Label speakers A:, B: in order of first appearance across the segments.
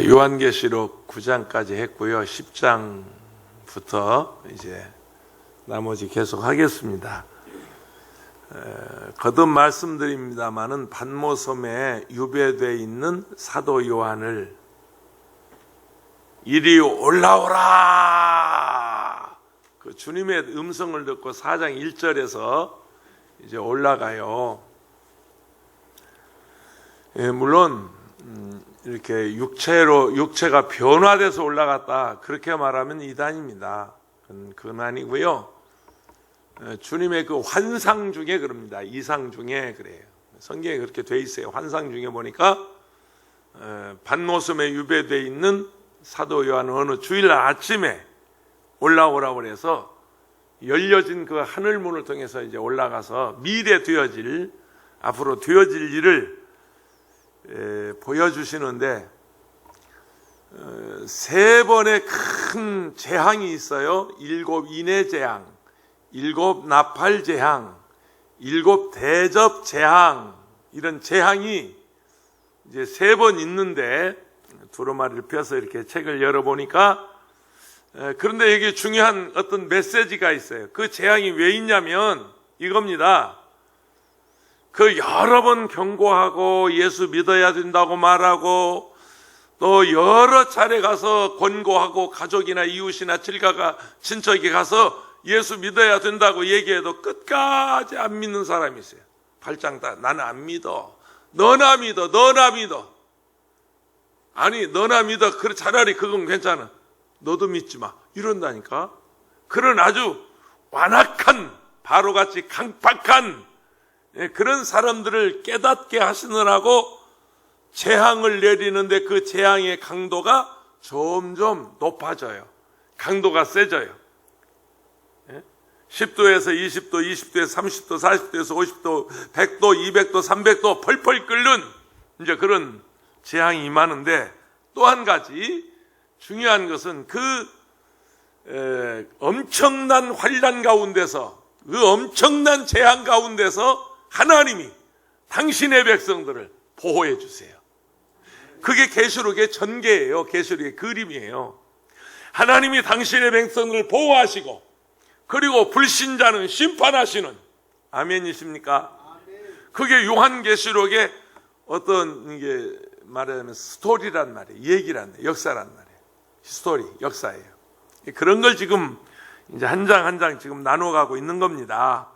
A: 요한계시록 9장까지 했고요. 10장부터 이제 나머지 계속 하겠습니다. 거듭 말씀드립니다마는 patmos섬에 유배되어 있는 사도 요한을 이리 올라오라, 그 주님의 음성을 듣고 4장 1절에서 이제 올라가요. 물론 이렇게 육체가 변화돼서 올라갔다 그렇게 말하면 이단입니다. 그건 아니고요. 주님의 그 환상 중에 그럽니다. 이상 중에 그래요. 성경에 그렇게 돼 있어요. 환상 중에 보니까 patmos섬에 유배되어 있는 사도 요한은 어느 주일날 아침에 올라오라고 그래서 열려진 그 하늘문을 통해서 이제 올라가서 미래 되어질, 앞으로 되어질 일을 보여주시는데, 세 번의 큰 재앙이 있어요. 7 인의 재앙, 7 나팔 재앙, 7 대접 재앙, 이런 재앙이 이제 3번 있는데, 두루마리를 펴서 이렇게 책을 열어보니까, 그런데 여기 중요한 어떤 메시지가 있어요. 그 재앙이 왜 있냐면 이겁니다. 그 여러 번 경고하고 예수 믿어야 된다고 말하고 또 여러 차례 가서 권고하고 가족이나 이웃이나 질가가 친척이 가서 예수 믿어야 된다고 얘기해도 끝까지 안 믿는 사람이 있어요. 발장 다 나는 안 믿어. 너나 믿어. 너나 믿어. 아니 너나 믿어. 그래 차라리 그건 괜찮아. 너도 믿지 마. 이런다니까. 그런 아주 완악한, 바로같이 강팍한 그런 사람들을 깨닫게 하시느라고 재앙을 내리는데 그 재앙의 강도가 점점 높아져요. 강도가 세져요. 10도에서 20도, 20도에서 30도, 40도에서 50도, 100도, 200도, 300도 펄펄 끓는 이제 그런 재앙이 임하는데, 또 한 가지 중요한 것은 그 엄청난 환난 가운데서, 그 엄청난 재앙 가운데서 하나님이 당신의 백성들을 보호해 주세요. 그게 계시록의 전개예요. 계시록의 그림이에요. 하나님이 당신의 백성들을 보호하시고 그리고 불신자는 심판하시는, 아멘이십니까? 그게 요한계시록의 어떤 이게 말하자면 스토리란 말이에요. 얘기란 말이에요. 역사란 말이에요. 스토리, 역사예요. 그런 걸 지금 이제 한 장 한 장 지금 나눠가고 있는 겁니다.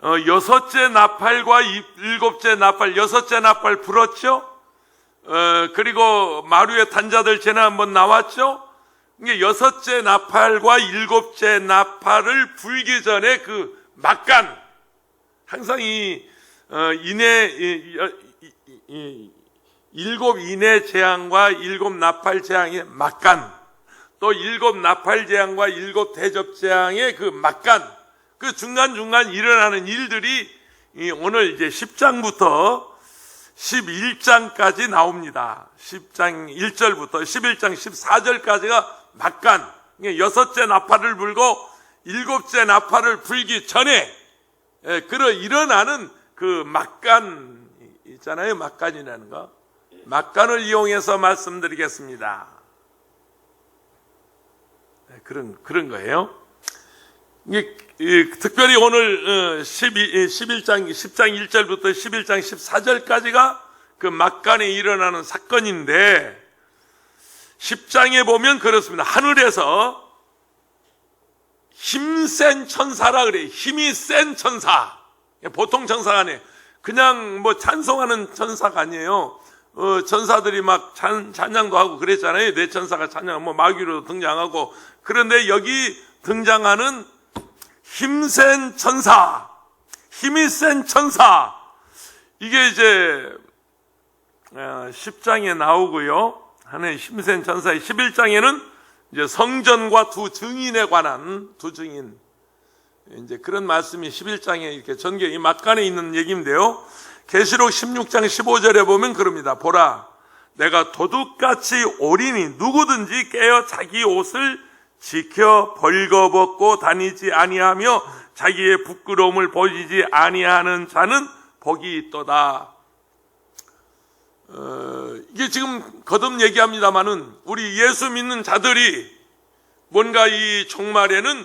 A: 6째 나팔과 7째 나팔, 6째 나팔 불었죠? 그리고 마루의 탄자들 지난번 나왔죠? 이게 6째 나팔과 7째 나팔을 불기 전에 그 막간, 항상 이 7 인의 재앙과 7 나팔 재앙의 막간, 또 7 나팔 재앙과 7 대접 재앙의 그 막간, 그 중간중간 일어나는 일들이 오늘 이제 10장부터 11장까지 나옵니다. 10장 1절부터 11장 14절까지가 막간, 6째 나팔을 불고 7째 나팔을 불기 전에 일어나는 그 막간 있잖아요. 막간이라는 거. 막간을 이용해서 말씀드리겠습니다. 그런 거예요. 특별히 오늘 10장 1절부터 11장 14절까지가 그 막간에 일어나는 사건인데, 10장에 보면 그렇습니다. 하늘에서 힘센 천사라 그래요. 힘이 센 천사. 보통 천사가 아니에요. 그냥 뭐 찬송하는 천사가 아니에요. 천사들이 막 찬양도 하고 그랬잖아요. 내 천사가 찬양, 뭐 마귀로도 등장하고. 그런데 여기 등장하는 힘센 천사, 힘이 센 천사, 이게 이제 10장에 나오고요. 하나의 힘센 천사의 11장에는 이제 성전과 두 증인에 관한, 두 증인, 이제 그런 말씀이 11장에 이렇게 전개, 이 막간에 있는 얘기인데요. 계시록 16장 15절에 보면 그럽니다. 보라, 내가 도둑같이 오리니 누구든지 깨어 자기 옷을 지켜 벌거벗고 다니지 아니하며 자기의 부끄러움을 보이지 아니하는 자는 복이 있도다. 이게 지금 거듭 얘기합니다마는 우리 예수 믿는 자들이 뭔가 이 종말에는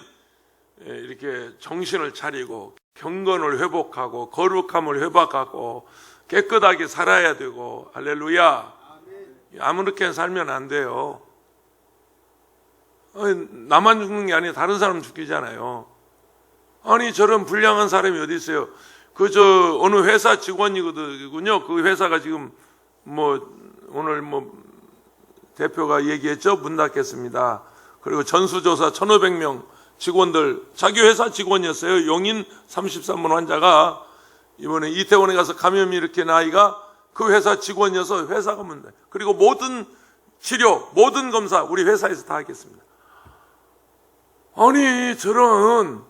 A: 이렇게 정신을 차리고 경건을 회복하고 거룩함을 회복하고 깨끗하게 살아야 되고, 할렐루야. 아무렇게 살면 안 돼요. 나만 죽는 게 아니라 다른 사람 죽이잖아요. 아니, 저런 불량한 사람이 어디 있어요? 어느 회사 직원이거든요. 그 회사가 지금 오늘 대표가 얘기했죠. 문 닫겠습니다. 그리고 전수조사 1,500명 직원들, 자기 회사 직원이었어요. 용인 33번 환자가 이번에 이태원에 가서 감염이 이렇게 나이가 그 회사 직원이어서 회사가 문제. 그리고 모든 치료, 모든 검사 우리 회사에서 다 하겠습니다. 아니, 저런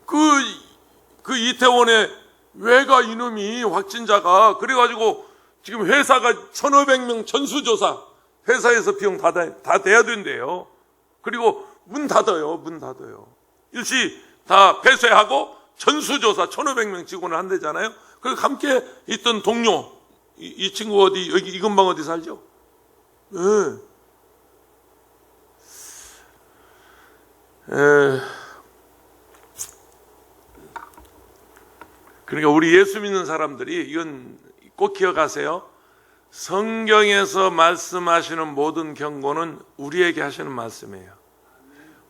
A: 그 이태원에 왜가 이놈이 확진자가 그래가지고 지금 회사가 1,500명 전수조사 회사에서 비용 다 돼야 된대요. 그리고 문 닫아요. 일시 다 폐쇄하고 전수조사 1,500명 직원을 한대잖아요. 그리고 함께 있던 동료, 이 친구 여기 이 근방 어디 살죠? 네. 그러니까 우리 예수 믿는 사람들이 이건 꼭 기억하세요. 성경에서 말씀하시는 모든 경고는 우리에게 하시는 말씀이에요.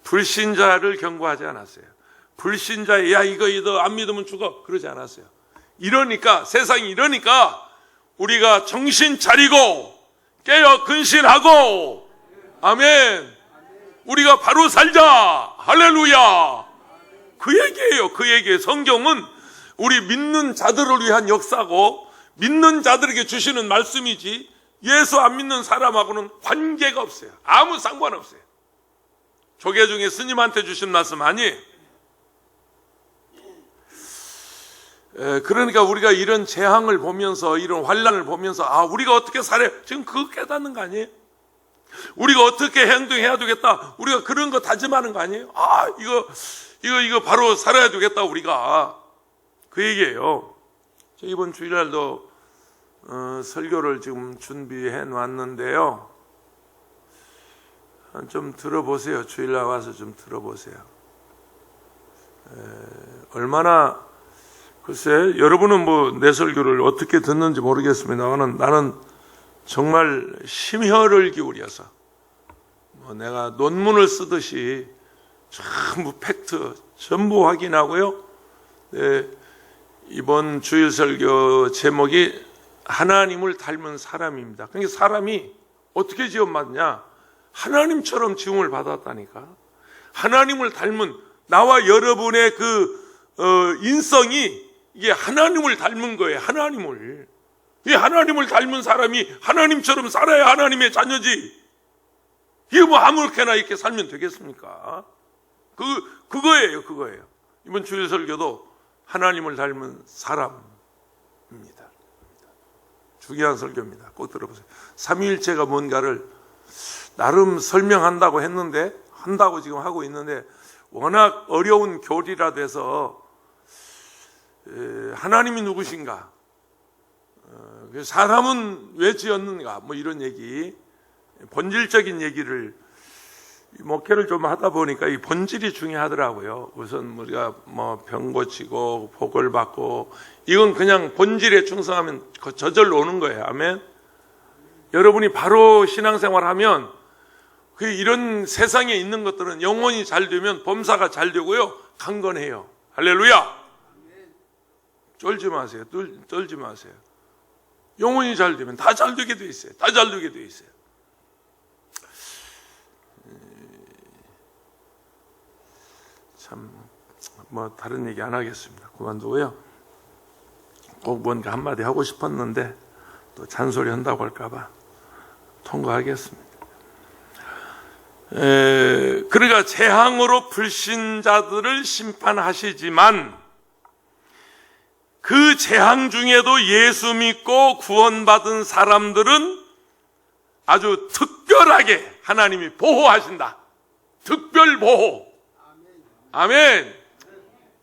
A: 불신자를 경고하지 않았어요. 불신자, 야 이거 너 안 믿으면 죽어, 그러지 않았어요. 이러니까, 세상이 이러니까 우리가 정신 차리고 깨어 근신하고, 아멘, 우리가 바로 살자, 할렐루야. 그 얘기예요. 그 얘기예요. 성경은 우리 믿는 자들을 위한 역사고 믿는 자들에게 주시는 말씀이지 예수 안 믿는 사람하고는 관계가 없어요. 아무 상관없어요. 조계 중에 스님한테 주신 말씀 아니에요. 그러니까 우리가 이런 재앙을 보면서, 이런 환난을 보면서, 우리가 어떻게 살아야, 지금 그거 깨닫는 거 아니에요? 우리가 어떻게 행동해야 되겠다, 우리가 그런 거 다짐하는 거 아니에요? 이거 바로 살아야 되겠다, 우리가. 그 얘기예요. 이번 주일날도 설교를 지금 준비해 놨는데요. 좀 들어보세요. 주일날 와서 좀 들어보세요. 얼마나, 글쎄, 여러분은 내 설교를 어떻게 듣는지 모르겠습니다만 나는 정말 심혈을 기울여서 내가 논문을 쓰듯이 전부 팩트 전부 확인하고요. 이번 주일 설교 제목이 하나님을 닮은 사람입니다. 그러니까 사람이 어떻게 지음받냐? 하나님처럼 지음을 받았다니까. 하나님을 닮은, 나와 여러분의 인성이 이게 하나님을 닮은 거예요. 하나님을. 이 하나님을 닮은 사람이 하나님처럼 살아야 하나님의 자녀지. 이게 아무렇게나 이렇게 살면 되겠습니까? 그거예요. 이번 주일 설교도 하나님을 닮은 사람입니다. 중요한 설교입니다. 꼭 들어보세요. 삼위일체가 뭔가를 나름 설명한다고 했는데, 한다고 지금 하고 있는데, 워낙 어려운 교리라 돼서 하나님이 누구신가, 사람은 왜 지었는가, 이런 얘기, 본질적인 얘기를 목회를 좀 하다 보니까 이 본질이 중요하더라고요. 우선 우리가 병 고치고 복을 받고, 이건 그냥 본질에 충성하면 저절로 오는 거예요. 아멘. 여러분이 바로 신앙생활하면 이런 세상에 있는 것들은 영혼이 잘 되면 범사가 잘 되고요, 강건해요. 할렐루야. 떨지 마세요. 영혼이 잘 되면 다 잘 되게 돼 있어요. 참, 다른 얘기 안 하겠습니다. 그만두고요. 꼭 뭔가 한마디 하고 싶었는데 또 잔소리 한다고 할까봐 통과하겠습니다. 그러니까 재앙으로 불신자들을 심판하시지만 그 재앙 중에도 예수 믿고 구원받은 사람들은 아주 특별하게 하나님이 보호하신다. 특별 보호. 아멘.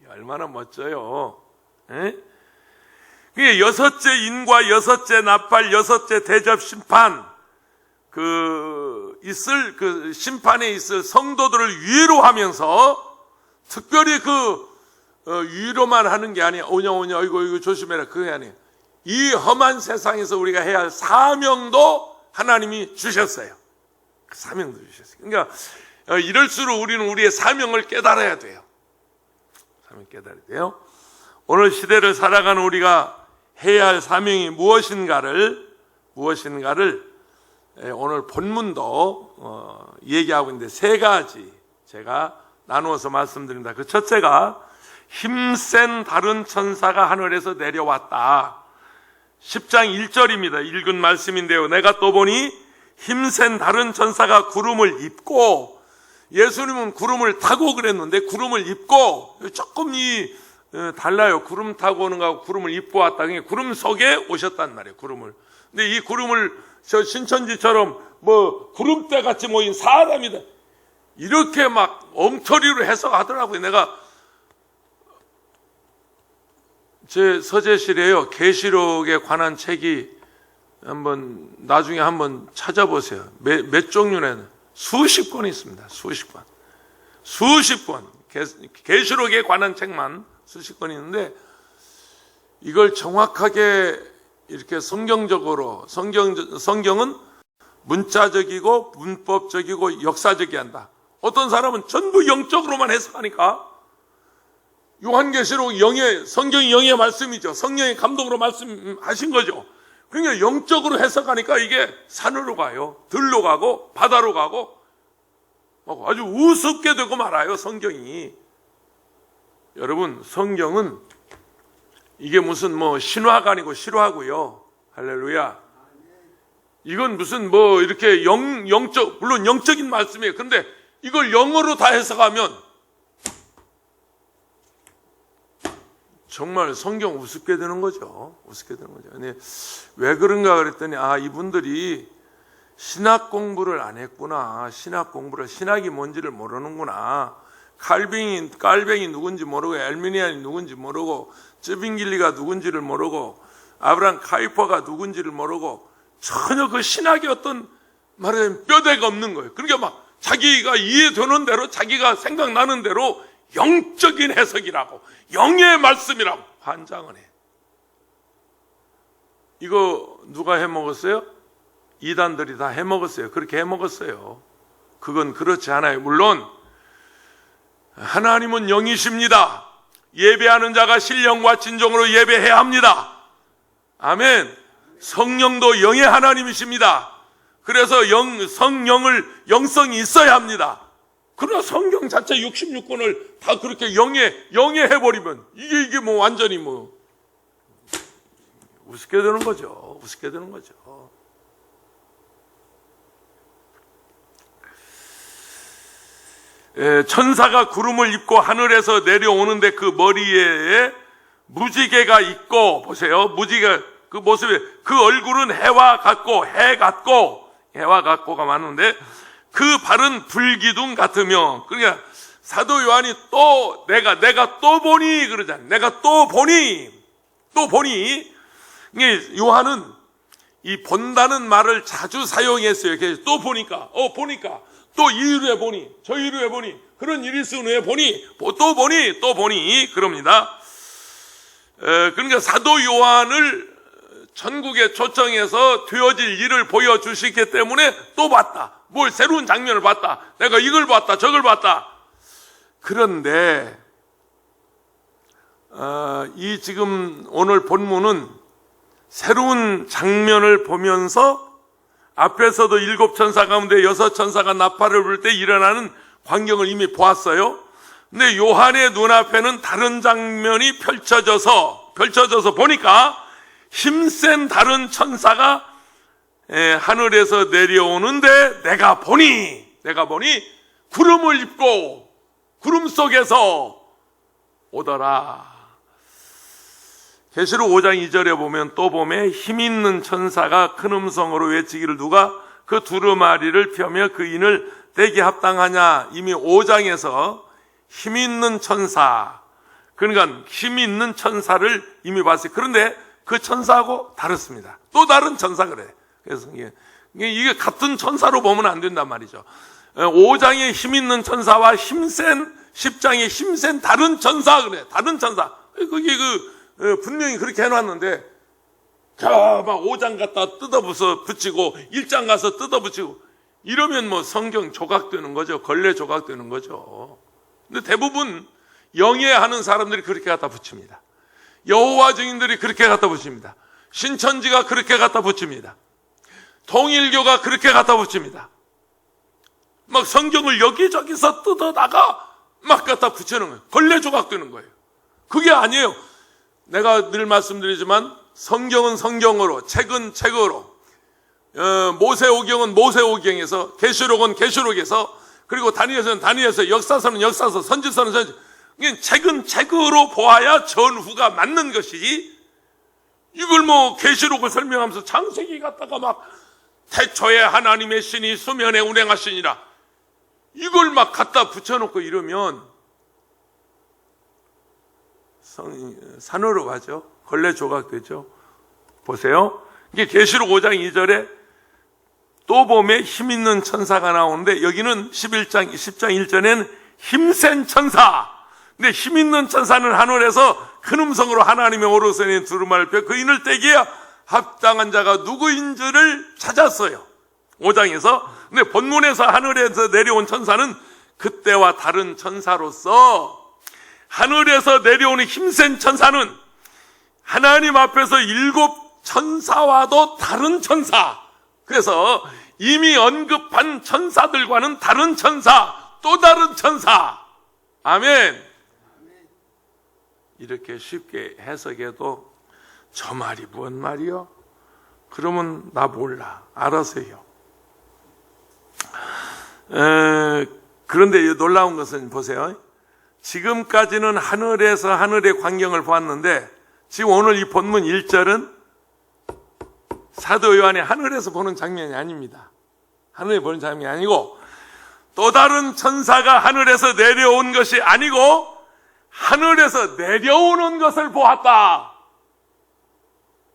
A: 얼마나 멋져요. 그게 여섯째 인과 여섯째 나팔, 여섯째 대접 심판, 심판에 있을 성도들을 위로하면서 특별히 위로만 하는 게 아니야. 오냐, 이거 조심해라. 그게 아니에요. 이 험한 세상에서 우리가 해야 할 사명도 하나님이 주셨어요. 그 사명도 주셨어요. 그러니까 이럴수록 우리는 우리의 사명을 깨달아야 돼요. 사명 깨달아야 돼요. 오늘 시대를 살아가는 우리가 해야 할 사명이 무엇인가를 오늘 본문도 얘기하고 있는데 세 가지 제가 나누어서 말씀드립니다. 그 첫째가 힘센 다른 천사가 하늘에서 내려왔다. 10장 1절입니다. 읽은 말씀인데요. 내가 또 보니 힘센 다른 천사가 구름을 입고, 예수님은 구름을 타고 그랬는데 구름을 입고, 조금 달라요. 구름 타고 오는 거하고 구름을 입고 왔다. 그러니까 구름 속에 오셨단 말이에요. 구름을. 근데 이 구름을 저 신천지처럼 구름대 같이 모인 사람이다, 이렇게 막 엉터리로 해석하더라고요. 내가 제 서재실에요, 계시록에 관한 책이 나중에 한번 찾아보세요. 몇 종류는 수십 권 있습니다. 수십 권. 계시록에 관한 책만 수십 권 있는데, 이걸 정확하게 이렇게 성경적으로, 성경은 문자적이고 문법적이고 역사적이 한다. 어떤 사람은 전부 영적으로만 해석하니까, 요한계시록 성경이 영의 말씀이죠. 성령의 감동으로 말씀하신 거죠. 그러니까 영적으로 해석하니까 이게 산으로 가요, 들로 가고 바다로 가고 아주 우습게 되고 말아요, 성경이. 여러분, 성경은 이게 무슨 신화가 아니고 실화고요. 할렐루야. 이건 무슨 이렇게 물론 영적인 말씀이에요. 근데 이걸 영어로 다 해석하면 정말 성경 우습게 되는 거죠. 근데 왜 그런가 그랬더니, 이분들이 신학 공부를 안 했구나. 신학이 뭔지를 모르는구나. 칼뱅이 누군지 모르고, 엘미니안이 누군지 모르고, 쯔빙길리가 누군지를 모르고, 아브라함 카이퍼가 누군지를 모르고, 전혀 그 신학의 어떤 말하자면 뼈대가 없는 거예요. 그러니까 막 자기가 이해되는 대로, 자기가 생각나는 대로 영적인 해석이라고, 영의 말씀이라고 환장을 해. 이거 누가 해먹었어요? 이단들이 다 해먹었어요. 그렇게 해먹었어요. 그건 그렇지 않아요. 물론 하나님은 영이십니다. 예배하는 자가 신령과 진정으로 예배해야 합니다. 아멘. 성령도 영의 하나님이십니다. 그래서 영성이 있어야 합니다. 그러나 성경 자체 66권을 다 그렇게 영에 해버리면 이게 완전히 우습게 되는 거죠. 천사가 구름을 입고 하늘에서 내려오는데 그 머리에 무지개가 있고, 보세요. 무지개 그 모습에, 그 얼굴은 해와 같고가 많은데 그 발은 불기둥 같으며, 그러니까 사도 요한이 또 내가 또 보니 그러잖아요. 내가 또 보니. 이게 요한은 이 본다는 말을 자주 사용했어요. 그래서 또 보니까 또 이후에 보니, 저 이후에 보니, 그런 일이 있은 후에 보니, 또 보니 그럽니다. 그러니까 사도 요한을 전국에 초청해서 되어질 일을 보여주시기 때문에 또 봤다. 뭘 새로운 장면을 봤다. 내가 이걸 봤다, 저걸 봤다. 그런데 이 지금 오늘 본문은 새로운 장면을 보면서 앞에서도 7천사 가운데 6천사가 나팔을 불 때 일어나는 광경을 이미 보았어요. 근데 요한의 눈앞에는 다른 장면이 펼쳐져서 보니까 힘센 다른 천사가 하늘에서 내려오는데 내가 보니 구름을 입고 구름 속에서 오더라. 계시록 5장 2절에 보면, 또 봄에 힘있는 천사가 큰 음성으로 외치기를, 누가 그 두루마리를 펴며 그 인을 떼기 합당하냐. 이미 5장에서 힘있는 천사, 그러니까 힘있는 천사를 이미 봤어요. 그런데 그 천사하고 다릅니다. 또 다른 천사 그래. 그래서 이게 같은 천사로 보면 안 된단 말이죠. 5장에 힘 있는 천사와 힘센 10장에 힘센 다른 천사 그래. 다른 천사. 그게 분명히 그렇게 해놨는데 막 5장 갖다 뜯어부서 붙이고 1장 가서 뜯어붙이고 이러면 뭐 성경 조각되는 거죠. 걸레 조각되는 거죠. 근데 대부분 영예하는 사람들이 그렇게 갖다 붙입니다. 여호와 증인들이 그렇게 갖다 붙입니다. 신천지가 그렇게 갖다 붙입니다. 통일교가 그렇게 갖다 붙입니다. 막 성경을 여기저기서 뜯어다가 막 갖다 붙이는 거예요. 걸레 조각되는 거예요. 그게 아니에요. 내가 늘 말씀드리지만 성경은 성경으로, 책은 책으로, 모세오경은 모세오경에서, 계시록은 계시록에서, 그리고 다니엘서는 다니엘서, 역사서는 역사서, 선지서는 선지. 책은 책으로 보아야 전후가 맞는 것이지. 이걸 뭐 계시록을 설명하면서 창세기 갖다가 막 태초에 하나님의 신이 수면에 운행하시니라 이걸 막 갖다 붙여놓고 이러면 산으로 가죠. 걸레 조각되죠. 보세요. 이게 계시록 5장 2절에 또 봄에 힘 있는 천사가 나오는데 여기는 10장 1절에는 힘센 천사. 근데 힘 있는 천사는 하늘에서 큰 음성으로 하나님의 오른손에 두루마리를 펴 그 인을 떼기에 합당한 자가 누구인지를 찾았어요. 5장에서. 근데 본문에서 하늘에서 내려온 천사는 그때와 다른 천사로서 하늘에서 내려오는 힘센 천사는 하나님 앞에서 7 천사와도 다른 천사. 그래서 이미 언급한 천사들과는 다른 천사, 또 다른 천사. 아멘. 이렇게 쉽게 해석해도 저 말이 뭔 말이요? 그러면 나 몰라. 알아서 해요. 그런데 놀라운 것은 보세요. 지금까지는 하늘에서 하늘의 광경을 보았는데 지금 오늘 이 본문 1절은 사도 요한이 하늘에서 보는 장면이 아닙니다. 하늘에 보는 장면이 아니고 또 다른 천사가 하늘에서 내려온 것이 아니고 하늘에서 내려오는 것을 보았다.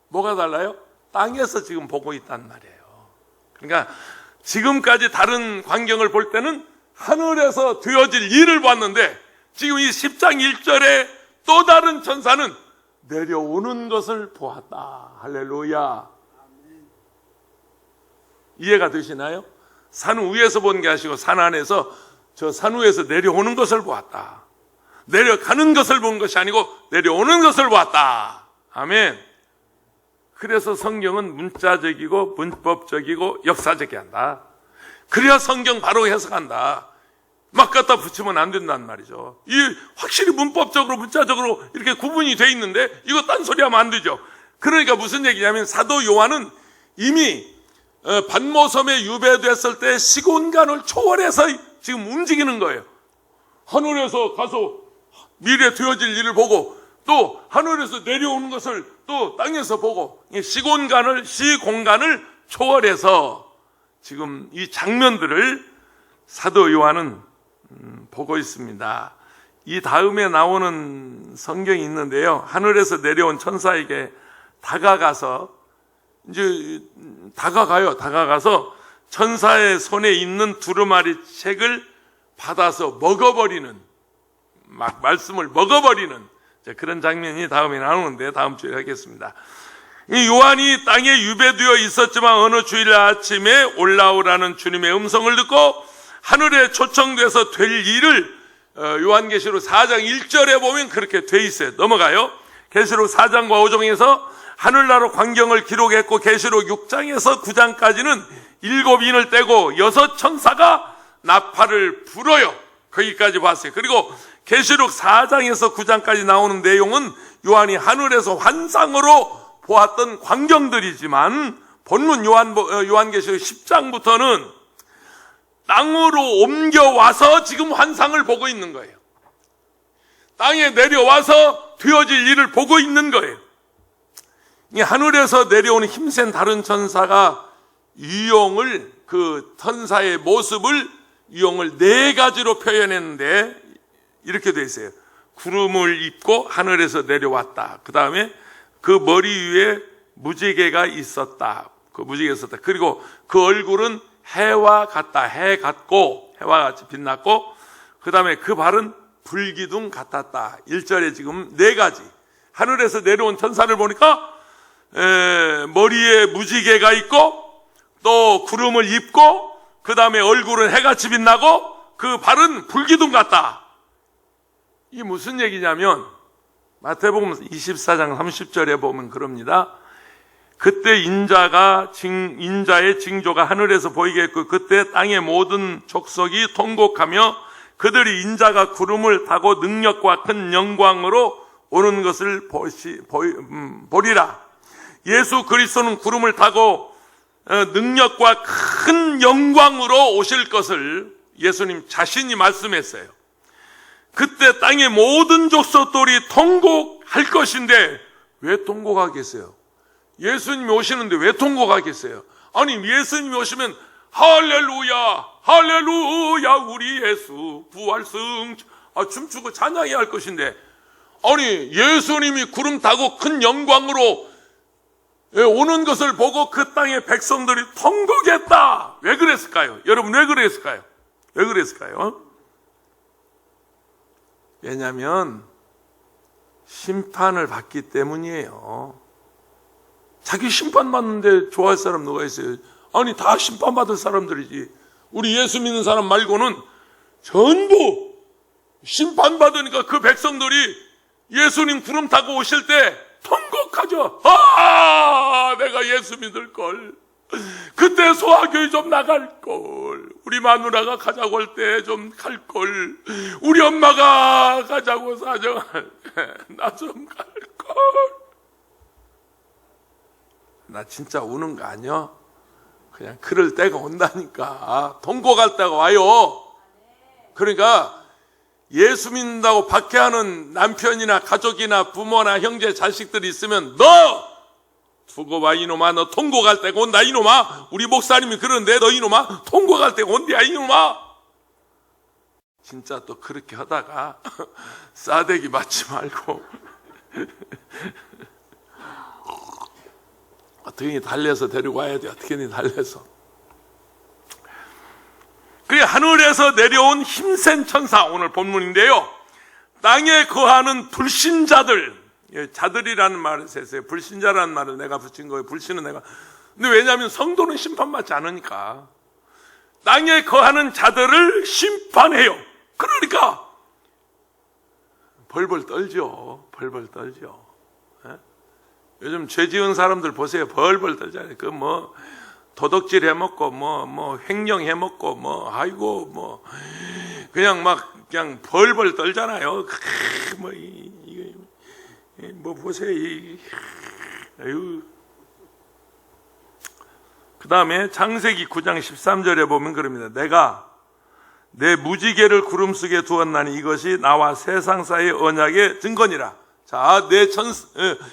A: 뭐가 달라요? 땅에서 지금 보고 있단 말이에요. 그러니까 지금까지 다른 광경을 볼 때는 하늘에서 되어질 일을 봤는데 지금 이 10장 1절에 또 다른 천사는 내려오는 것을 보았다. 할렐루야. 이해가 되시나요? 산 위에서 본 게 아니고 산 안에서 저 산 위에서 내려오는 것을 보았다. 내려가는 것을 본 것이 아니고 내려오는 것을 보았다. 아멘. 그래서 성경은 문자적이고 문법적이고 역사적이야 한다. 그래야 성경 바로 해석한다. 막 갖다 붙이면 안 된단 말이죠. 이 확실히 문법적으로 문자적으로 이렇게 구분이 돼 있는데 이거 딴소리하면 안 되죠. 그러니까 무슨 얘기냐면 사도 요한은 이미 반모섬에 유배됐을 때 시공간을 초월해서 지금 움직이는 거예요. 하늘에서 가서 미래 되어질 일을 보고 또 하늘에서 내려오는 것을 또 땅에서 보고 시공간을 초월해서 지금 이 장면들을 사도 요한은 보고 있습니다. 이 다음에 나오는 성경이 있는데요. 하늘에서 내려온 천사에게 다가가서 다가가서 천사의 손에 있는 두루마리 책을 받아서 먹어버리는, 막 말씀을 먹어버리는 그런 장면이 다음에 나오는데 다음 주에 하겠습니다. 요한이 땅에 유배되어 있었지만 어느 주일 아침에 올라오라는 주님의 음성을 듣고 하늘에 초청돼서 될 일을 요한계시록 4장 1절에 보면 그렇게 돼 있어요. 넘어가요. 계시록 4장과 5장에서 하늘나라 광경을 기록했고 계시록 6장에서 9장까지는 7인을 떼고 6 천사가 나팔을 불어요. 거기까지 봤어요. 그리고 계시록 4장에서 9장까지 나오는 내용은 요한이 하늘에서 환상으로 보았던 광경들이지만 본문 요한계시록 10장부터는 땅으로 옮겨와서 지금 환상을 보고 있는 거예요. 땅에 내려와서 되어질 일을 보고 있는 거예요. 이 하늘에서 내려오는 힘센 다른 천사가 유형을, 그 천사의 모습을 유형을 4가지로 표현했는데 이렇게 돼 있어요. 구름을 입고 하늘에서 내려왔다. 그 다음에 그 머리 위에 무지개가 있었다. 그 무지개가 있었다. 그리고 그 얼굴은 해와 같다. 해 같고 해와 같이 빛났고, 그 다음에 그 발은 불기둥 같았다. 1절에 지금 4가지 하늘에서 내려온 천사를 보니까 머리에 무지개가 있고, 또 구름을 입고, 그 다음에 얼굴은 해같이 빛나고, 그 발은 불기둥 같다. 이게 무슨 얘기냐면 마태복음 24장 30절에 보면 그럽니다. 그때 인자의 징조가 하늘에서 보이게 했고, 그때 땅의 모든 족속이 통곡하며 그들이 인자가 구름을 타고 능력과 큰 영광으로 오는 것을 보리라. 예수 그리스도는 구름을 타고 능력과 큰 영광으로 오실 것을 예수님 자신이 말씀했어요. 그때 땅의 모든 족속들이 통곡할 것인데 왜 통곡하겠어요? 예수님이 오시는데 왜 통곡하겠어요? 아니, 예수님이 오시면 할렐루야 할렐루야 우리 예수 부활승 춤추고 찬양해야 할 것인데, 아니 예수님이 구름 타고 큰 영광으로 오는 것을 보고 그 땅의 백성들이 통곡했다. 왜 그랬을까요? 여러분, 왜 그랬을까요? 왜 그랬을까요? 왜냐하면 심판을 받기 때문이에요. 자기 심판받는데 좋아할 사람 누가 있어요? 아니, 다 심판받을 사람들이지. 우리 예수 믿는 사람 말고는 전부 심판받으니까 그 백성들이 예수님 구름 타고 오실 때 통곡하죠. 내가 예수 믿을걸. 그때 소화교회 좀 나갈걸. 우리 마누라가 가자고 할 때 좀 갈걸. 우리 엄마가 가자고 사정할 때 나 좀 갈걸. 나 진짜 우는 거 아니야? 그냥 그럴 때가 온다니까. 통곡할 때가 와요. 그러니까 예수 믿는다고 박해하는 남편이나 가족이나 부모나 형제 자식들이 있으면 너 두고 봐 이놈아. 너 통곡할 때가 온다 이놈아. 우리 목사님이 그러는데 너 이놈아 통곡할 때가 온다 이놈아. 진짜 또 그렇게 하다가 싸대기 맞지 말고 어떻게든 달래서 데리고 와야 돼. 어떻게든 달래서. 그게 하늘에서 내려온 힘센 천사, 오늘 본문인데요. 땅에 거하는 불신자들, 자들이라는 말을 썼어요. 불신자라는 말을 내가 붙인 거예요. 불신은 내가. 근데 왜냐하면 성도는 심판받지 않으니까. 땅에 거하는 자들을 심판해요. 그러니까 벌벌 떨죠. 벌벌 떨죠. 요즘 죄 지은 사람들 보세요. 벌벌 떨잖아요. 그 뭐 도덕질 해먹고 뭐 횡령 해먹고 아이고 그냥 막 그냥 벌벌 떨잖아요. 뭐 보세요. 아유. 그 다음에 창세기 9장 13절에 보면 그럽니다. 내가 내 무지개를 구름 속에 두었나니 이것이 나와 세상 사이의 언약의 증거니라. 자, 내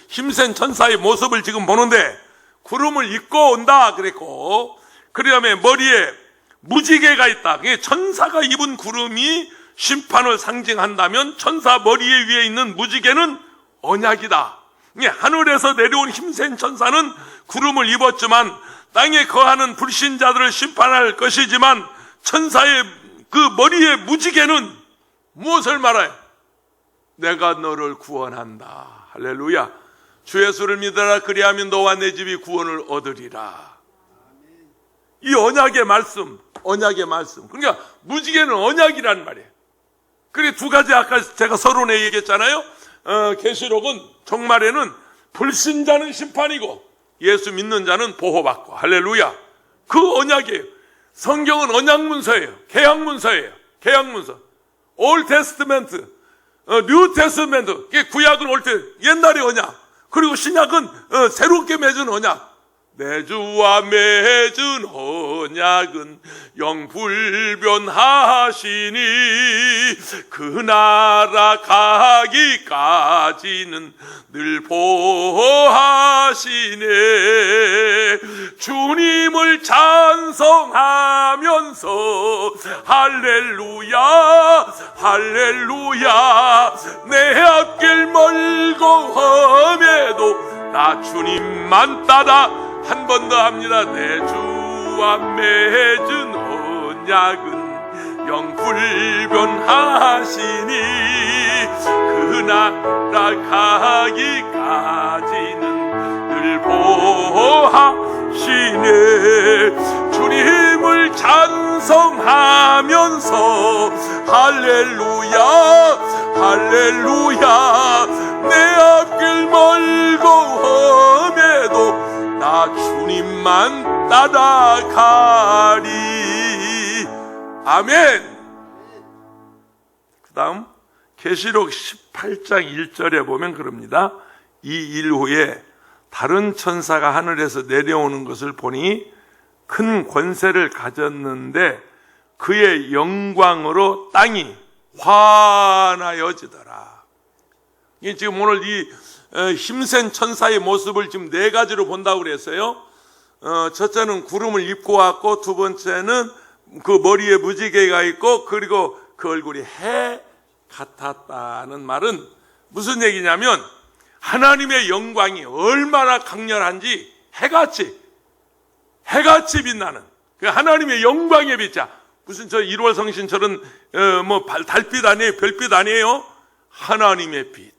A: 힘센 천사의 모습을 지금 보는데 구름을 입고 온다 그랬고, 그 다음에 머리에 무지개가 있다. 천사가 입은 구름이 심판을 상징한다면 천사 머리 위에 있는 무지개는 언약이다. 하늘에서 내려온 힘센 천사는 구름을 입었지만 땅에 거하는 불신자들을 심판할 것이지만 천사의 그 머리에 무지개는 무엇을 말해요? 내가 너를 구원한다. 할렐루야. 주 예수를 믿어라. 그리하면 너와 내 집이 구원을 얻으리라. 이 언약의 말씀, 언약의 말씀. 그러니까 무지개는 언약이란 말이에요. 그게 두 가지 아까 제가 서론에 얘기했잖아요. 계시록은 종말에는 불신자는 심판이고 예수 믿는 자는 보호받고. 할렐루야. 그 언약이에요. 성경은 언약문서예요. 계약문서예요. 계약문서. 올 테스트멘트, 뉴 테스트멘트. 구약은 올 때 옛날의 언약. 그리고 신약은 새롭게 맺은 언약. 내 주와 맺은 언약은 영불변하시니 그 나라 가기까지는 늘 보호하시네. 주님을 찬송하면서 할렐루야 할렐루야. 내 앞길 멀고 험해도 나 주님만 따라. 한 번 더 합니다. 내 주와 맺은 언약은 영불변하시니 그 나라 가기까지는 늘 보호하시네. 주님을 찬송하면서 할렐루야 할렐루야 내 앞길 멀고 험해도 나 주님만 따라가리. 아멘. 그 다음 계시록 18장 1절에 보면 그럽니다. 이 일 후에 다른 천사가 하늘에서 내려오는 것을 보니 큰 권세를 가졌는데 그의 영광으로 땅이 환하여지더라. 이게 지금 오늘 이 힘센 천사의 모습을 지금 네 가지로 본다고 그랬어요. 첫째는 구름을 입고 왔고, 두 번째는 그 머리에 무지개가 있고, 그리고 그 얼굴이 해 같았다는 말은 무슨 얘기냐면 하나님의 영광이 얼마나 강렬한지 해같이 빛나는 그 하나님의 영광의 빛자. 무슨 저 1월 성신처럼 뭐 달빛 아니에요, 별빛 아니에요. 하나님의 빛,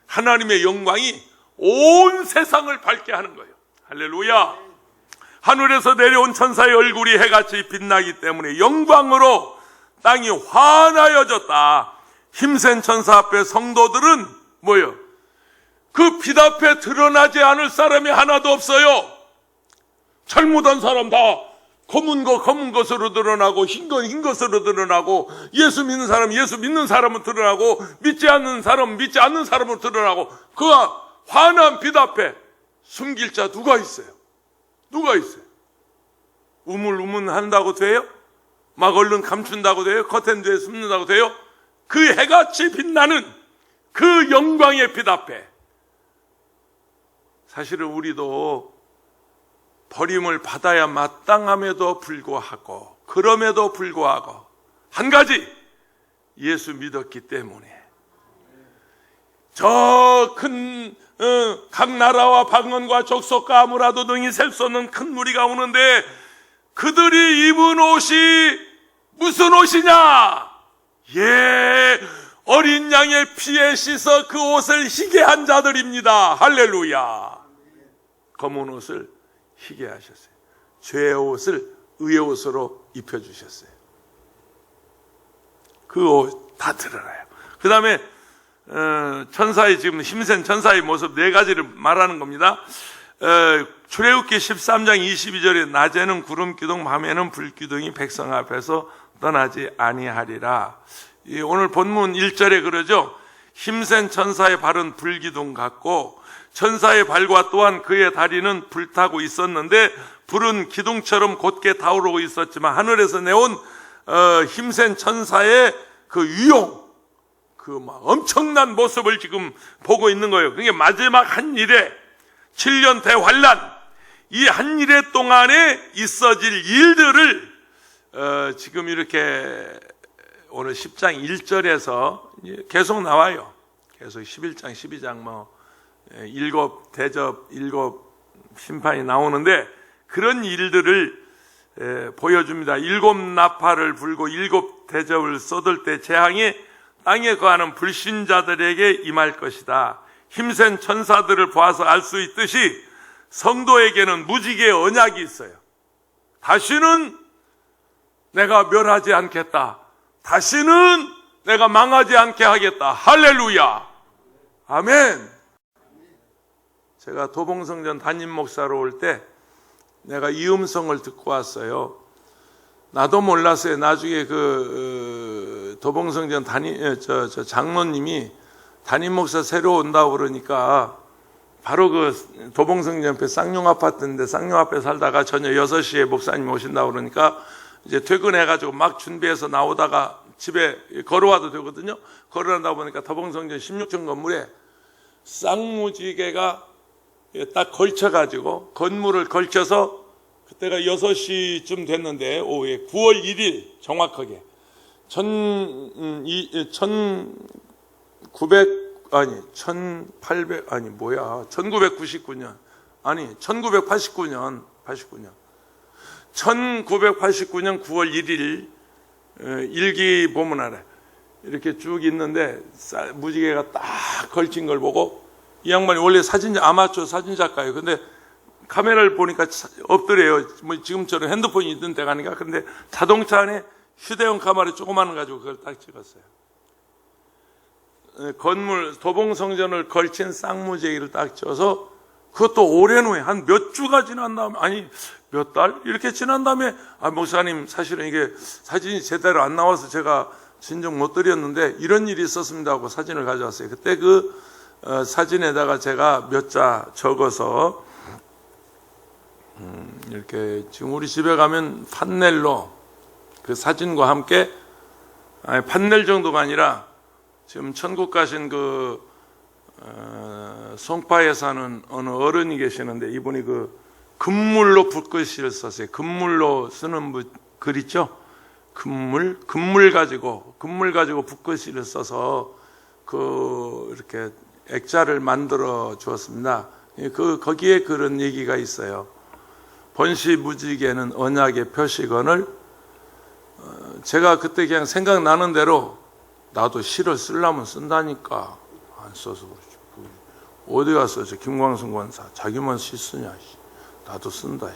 A: 하나님의 영광이 온 세상을 밝게 하는 거예요. 할렐루야. 하늘에서 내려온 천사의 얼굴이 해같이 빛나기 때문에 영광으로 땅이 환하여졌다. 힘센 천사 앞에 성도들은 뭐예요? 그 빛 앞에 드러나지 않을 사람이 하나도 없어요. 잘못한 사람 다 검은 것으로 드러나고, 흰 것으로 드러나고, 예수 믿는 사람 예수 믿는 사람은 드러나고, 믿지 않는 사람은 믿지 않는 사람으로 드러나고, 그 환한 빛 앞에 숨길 자 누가 있어요? 누가 있어요? 우물우물한다고 돼요? 막 얼른 감춘다고 돼요? 커튼 뒤에 숨는다고 돼요? 그 해같이 빛나는 그 영광의 빛 앞에 사실은 우리도 버림을 받아야 마땅함에도 불구하고, 그럼에도 불구하고 한 가지, 예수 믿었기 때문에 저 큰 각 나라와 방언과 족속과 아무라도 능히 셀 수 없는 큰 무리가 오는데 그들이 입은 옷이 무슨 옷이냐? 예, 어린 양의 피에 씻어 그 옷을 희게 한 자들입니다. 할렐루야. 검은 옷을 희게 하셨어요. 죄의 옷을 의의 옷으로 입혀주셨어요. 그 옷 다 드러나요. 그 다음에 천사의, 지금 힘센 천사의 모습 네 가지를 말하는 겁니다. 출애굽기 13장 22절에 낮에는 구름 기둥 밤에는 불 기둥이 백성 앞에서 떠나지 아니하리라. 오늘 본문 1절에 그러죠. 힘센 천사의 발은 불 기둥 같고 천사의 발과 또한 그의 다리는 불타고 있었는데 불은 기둥처럼 곧게 타오르고 있었지만 하늘에서 내온 힘센 천사의 그 위용, 그 막 엄청난 모습을 지금 보고 있는 거예요. 그게 마지막 한 일에 7년 대환란, 이 한 일에 동안에 있어질 일들을 지금 이렇게 오늘 10장 1절에서 계속 나와요. 계속 11장 12장 뭐 일곱 대접, 일곱 심판이 나오는데 그런 일들을 보여줍니다. 일곱 나팔을 불고 일곱 대접을 쏟을 때 재앙이 땅에 거하는 불신자들에게 임할 것이다. 힘센 천사들을 보아서 알 수 있듯이 성도에게는 무지개의 언약이 있어요. 다시는 내가 멸하지 않겠다. 다시는 내가 망하지 않게 하겠다. 할렐루야. 아멘. 제가 도봉성전 담임 목사로 올 때 내가 이 음성을 듣고 왔어요. 나도 몰랐어요. 나중에 그 도봉성전 장로님이 담임 목사 새로 온다고 그러니까 바로 그 도봉성전 옆에 쌍용 아파트인데 쌍용 앞에 살다가 저녁 6시에 목사님 오신다고 그러니까 이제 퇴근해가지고 막 준비해서 나오다가 집에 걸어와도 되거든요. 걸어가다 보니까 도봉성전 16층 건물에 쌍무지개가 딱 걸쳐가지고 건물을 걸쳐서 그때가 6시쯤 됐는데 오후에 9월 1일 정확하게 1999년 9월 1일 일기 보면 알아요. 이렇게 쭉 있는데 무지개가 딱 걸친 걸 보고, 이 양반이 원래 아마추어 사진작가예요. 근데 카메라를 보니까 없더래요. 뭐 지금처럼 핸드폰이 있던 때가 아닌가. 근데 자동차 안에 휴대용 카메라 조그마한 거 가지고 그걸 딱 찍었어요. 건물 도봉성전을 걸친 쌍무지개를 딱 찍어서, 그것도 오랜 후에 한 몇 주가 지난 다음에, 몇 달 이렇게 지난 다음에, 목사님 사실은 이게 사진이 제대로 안 나와서 제가 진정 못 드렸는데 이런 일이 있었습니다 하고 사진을 가져왔어요. 그때 그 사진에다가 제가 몇 자 적어서 이렇게 지금 우리 집에 가면 판넬로 그 사진과 함께, 판넬 정도가 아니라 지금 천국 가신 송파에 사는 어느 어른이 계시는데, 이분이 금물로 붓글씨를 썼어요. 금물로 쓰는 글 있죠? 금물 가지고 붓글씨를 써서 이렇게 액자를 만들어 주었습니다. 거기에 그런 얘기가 있어요. 번시무지개는 언약의 표시건을, 제가 그때 그냥 생각나는 대로 나도 시를 쓰려면 쓴다니까 안 써서 그렇죠. 어디 갔어 저 김광순 권사, 자기만 시 쓰냐, 나도 쓴다.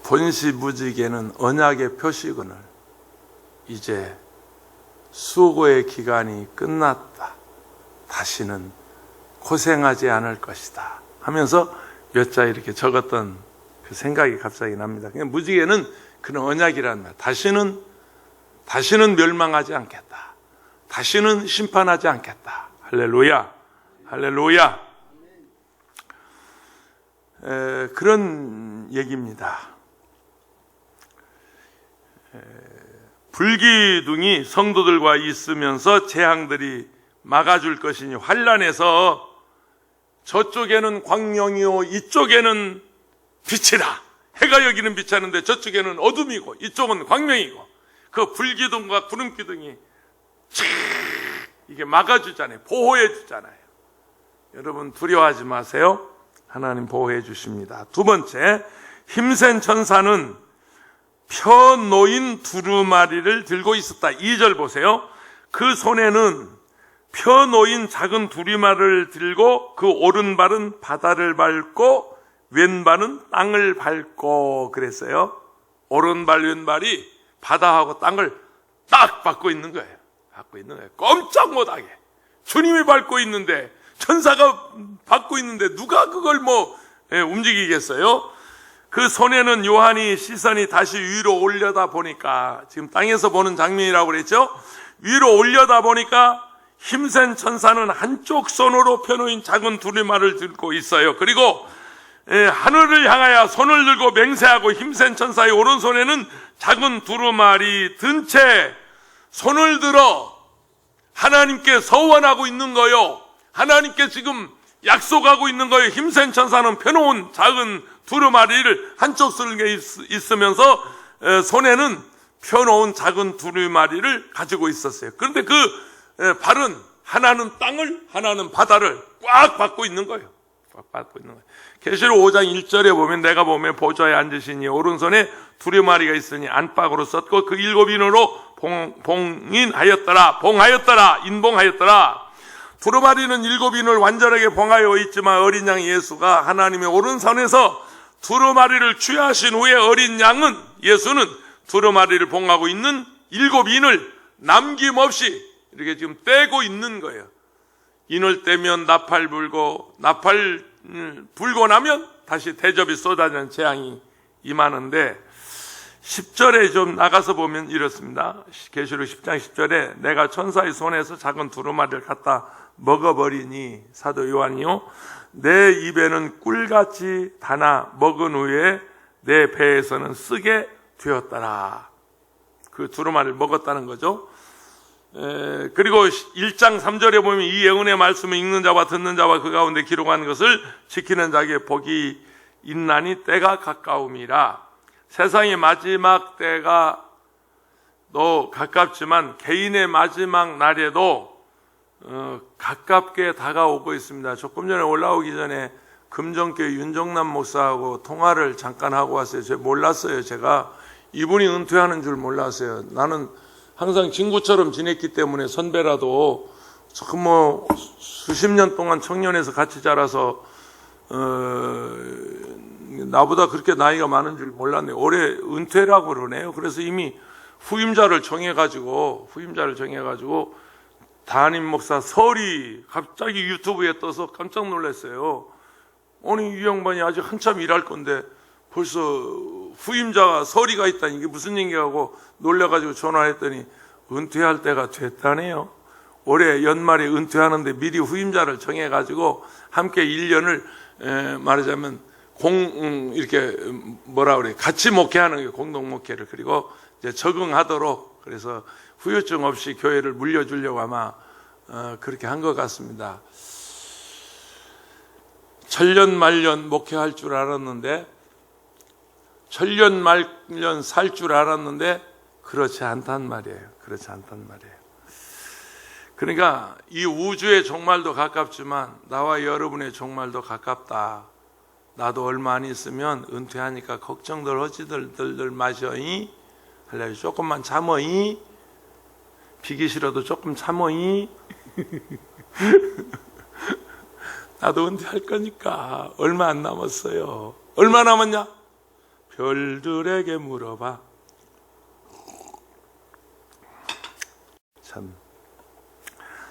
A: 번시무지개는 언약의 표시건을, 이제 수고의 기간이 끝났다, 다시는 고생하지 않을 것이다 하면서 몇 자 이렇게 적었던 그 생각이 갑자기 납니다. 그냥 무지개는 그런 언약이란 말. 다시는 멸망하지 않겠다, 다시는 심판하지 않겠다. 할렐루야, 할렐루야. 그런 얘기입니다. 불기둥이 성도들과 있으면서 재앙들이 막아줄 것이니, 환난에서 저쪽에는 광명이요 이쪽에는 빛이라. 해가 여기는 빛이 하는데 저쪽에는 어둠이고 이쪽은 광명이고, 그 불기둥과 구름기둥이 이게 막아주잖아요. 보호해 주잖아요. 여러분 두려워하지 마세요. 하나님 보호해 주십니다. 두 번째, 힘센 천사는 펴 놓인 두루마리를 들고 있었다. 2절 보세요. 그 손에는 펴 놓인 작은 두루마리를 들고, 그 오른발은 바다를 밟고 왼발은 땅을 밟고 그랬어요. 오른발 왼발이 바다하고 땅을 딱 밟고 있는 거예요. 꼼짝 못하게. 주님이 밟고 있는데, 천사가 밟고 있는데 누가 그걸 움직이겠어요? 그 손에는 요한이 시선이 다시 위로 올려다 보니까, 지금 땅에서 보는 장면이라고 그랬죠? 위로 올려다 보니까 힘센 천사는 한쪽 손으로 펴놓인 작은 두루마리를 들고 있어요. 그리고 하늘을 향하여 손을 들고 맹세하고, 힘센 천사의 오른손에는 작은 두루마리 든 채 손을 들어 하나님께 서원하고 있는 거요. 하나님께 지금 약속하고 있는 거예요. 힘센 천사는 펴놓은 작은 두루마리를 한쪽 손에 있으면서 손에는 펴놓은 작은 두루마리를 가지고 있었어요. 그런데 그 발은 하나는 땅을, 하나는 바다를 꽉 밟고 있는 거예요. 계시록 5장 1절에 보면, 내가 보면 보좌에 앉으시니 오른손에 두루마리가 있으니 안팎으로 썼고 그 7인으로 인봉하였더라. 두루마리는 7인을 완전하게 봉하여 있지만, 어린 양 예수가 하나님의 오른손에서 두루마리를 취하신 후에 어린 양은, 예수는 두루마리를 봉하고 있는 7인을 남김없이 이렇게 지금 떼고 있는 거예요. 인을 떼면 나팔 불고, 나팔 불고 나면 다시 대접이 쏟아지는 재앙이 임하는데, 10절에 좀 나가서 보면 이렇습니다. 계시록 10장 10절에 내가 천사의 손에서 작은 두루마리를 갖다 먹어버리니, 사도 요한이요, 내 입에는 꿀같이 달아 먹은 후에 내 배에서는 쓰게 되었더라. 그 두루마리를 먹었다는 거죠. 그리고 1장 3절에 보면, 이 예언의 말씀을 읽는 자와 듣는 자와 그 가운데 기록한 것을 지키는 자에게 복이 있나니 때가 가까움이라. 세상의 마지막 때가 가깝지만 개인의 마지막 날에도 가깝게 다가오고 있습니다. 조금 전에 올라오기 전에 금정교회 윤정남 목사하고 통화를 잠깐 하고 왔어요. 제가 몰랐어요. 제가 이분이 은퇴하는 줄 몰랐어요. 나는 항상 친구처럼 지냈기 때문에 선배라도 수십 년 동안 청년에서 같이 자라서 나보다 그렇게 나이가 많은 줄 몰랐네요. 올해 은퇴라고 그러네요. 그래서 이미 후임자를 정해가지고 담임 목사 설이 갑자기 유튜브에 떠서 깜짝 놀랐어요. 아니 이 양반이 아직 한참 일할 건데 벌써 후임자가 설이가 있다니 이게 무슨 얘기하고 놀라가지고 전화했더니 은퇴할 때가 됐다네요. 올해 연말에 은퇴하는데 미리 후임자를 정해가지고 함께 1년을 말하자면 이렇게 같이 목회하는 게 공동 목회를 그리고 이제 적응하도록 그래서 후유증 없이 교회를 물려주려고 아마 그렇게 한 것 같습니다. 천년 말년 목회할 줄 알았는데 천년 말년 살 줄 알았는데 그렇지 않단 말이에요. 그러니까 이 우주의 종말도 가깝지만 나와 여러분의 종말도 가깝다. 나도 얼마 안 있으면 은퇴하니까 걱정들 어찌들 마셔이 할래 조금만 참어이 비기 싫어도 조금 참어이 나도 은퇴할 거니까 얼마 안 남았어요. 얼마 남았냐? 별들에게 물어봐. 참.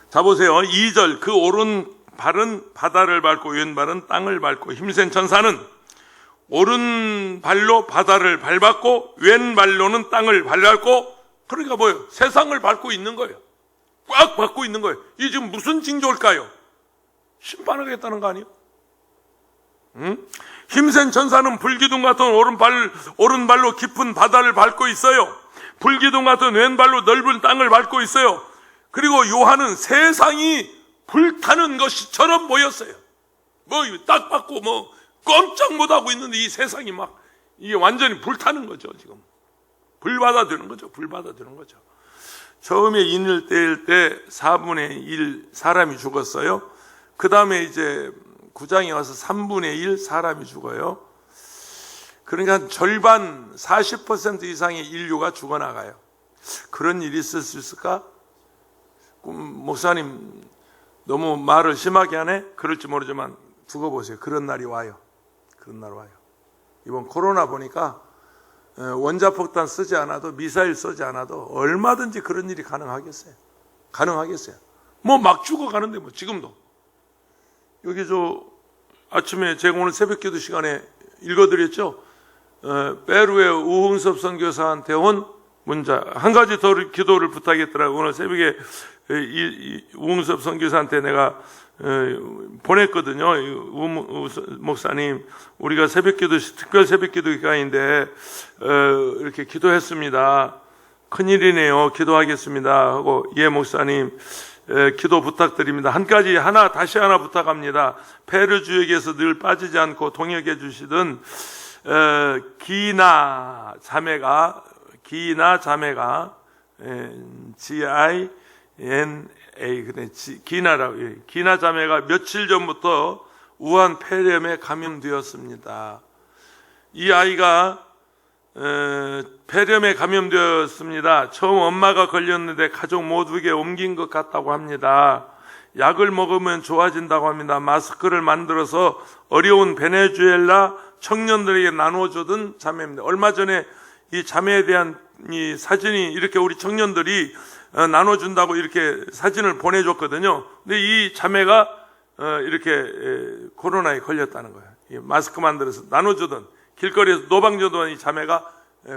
A: 자 보세요. 2절 그 오른발은 바다를 밟고 왼발은 땅을 밟고 힘센 천사는 오른발로 바다를 밟았고 왼발로는 땅을 밟았고 그러니까 뭐예요? 세상을 밟고 있는 거예요. 꽉 밟고 있는 거예요. 이게 지금 무슨 징조일까요? 심판하겠다는 거 아니에요? 힘센 천사는 불기둥 같은 오른발로 깊은 바다를 밟고 있어요. 불기둥 같은 왼발로 넓은 땅을 밟고 있어요. 그리고 요한은 세상이 불타는 것처럼 보였어요. 딱 받고 꼼짝 못하고 있는데 이 세상이 이게 완전히 불타는 거죠. 지금 불바다 되는 거죠. 처음에 인을 떼일 때 4분의 1 사람이 죽었어요. 그 다음에 이제 9장에 와서 3분의 1 사람이 죽어요. 그러니까 절반 40% 이상의 인류가 죽어나가요. 그런 일이 있을 수 있을까? 목사님 너무 말을 심하게 하네? 그럴지 모르지만 두고 보세요. 그런 날이 와요. 이번 코로나 보니까 원자폭탄 쓰지 않아도 미사일 쏘지 않아도 얼마든지 그런 일이 가능하겠어요. 막 죽어가는데 지금도 여기 아침에 제가 오늘 새벽기도 시간에 읽어드렸죠. 페루의 우흥섭 선교사한테 온 문자 한 가지 더 기도를 부탁했더라고요. 오늘 새벽에 우흥섭 선교사한테 내가 보냈거든요. 목사님 우리가 특별 새벽기도 기간인데 이렇게 기도했습니다. 큰일이네요. 기도하겠습니다 하고 예 목사님 기도 부탁드립니다. 다시 하나 부탁합니다. 페루 지역에서 늘 빠지지 않고 동역해 주시던 기나 자매가 기나 자매가 며칠 전부터 우한 폐렴에 감염되었습니다. 이 아이가 폐렴에 감염되었습니다. 처음 엄마가 걸렸는데 가족 모두에게 옮긴 것 같다고 합니다. 약을 먹으면 좋아진다고 합니다. 마스크를 만들어서 어려운 베네수엘라 청년들에게 나눠주던 자매입니다. 얼마 전에 이 자매에 대한 이 사진이 이렇게 우리 청년들이 나눠준다고 이렇게 사진을 보내줬거든요. 근데 이 자매가 이렇게 코로나에 걸렸다는 거예요. 이 마스크 만들어서 나눠주던 길거리에서 노방주던 이 자매가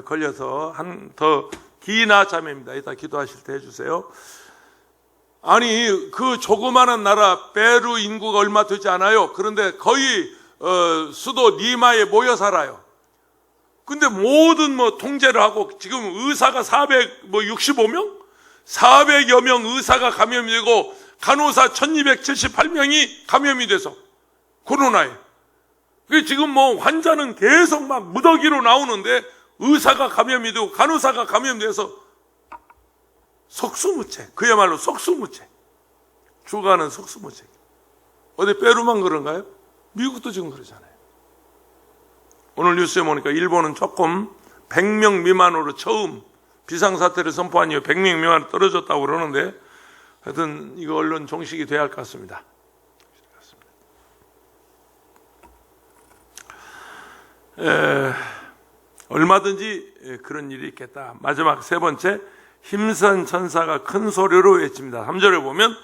A: 걸려서 더 기나 자매입니다. 이따 기도하실 때 해주세요. 아니 그 조그마한 나라 페루 인구가 얼마 되지 않아요. 그런데 거의 수도 리마에 모여 살아요. 근데 모든 통제를 하고 지금 의사가 465명? 400여 명 의사가 감염이 되고 간호사 1278명이 감염이 돼서 코로나에. 지금 환자는 계속 무더기로 나오는데 의사가 감염이 되고 간호사가 감염돼서 속수무책. 그야말로 속수무책. 주가는 속수무책. 어디 페루만 그런가요? 미국도 지금 그러잖아요. 오늘 뉴스에 보니까 일본은 조금 100명 미만으로 처음 비상사태를 선포한 이후 100명 미만으로 떨어졌다고 그러는데, 하여튼 이거 언론 종식이 돼야 할 것 같습니다. 얼마든지 그런 일이 있겠다. 마지막 세 번째, 힘센 천사가 큰 소리로 외칩니다. 3절에 보면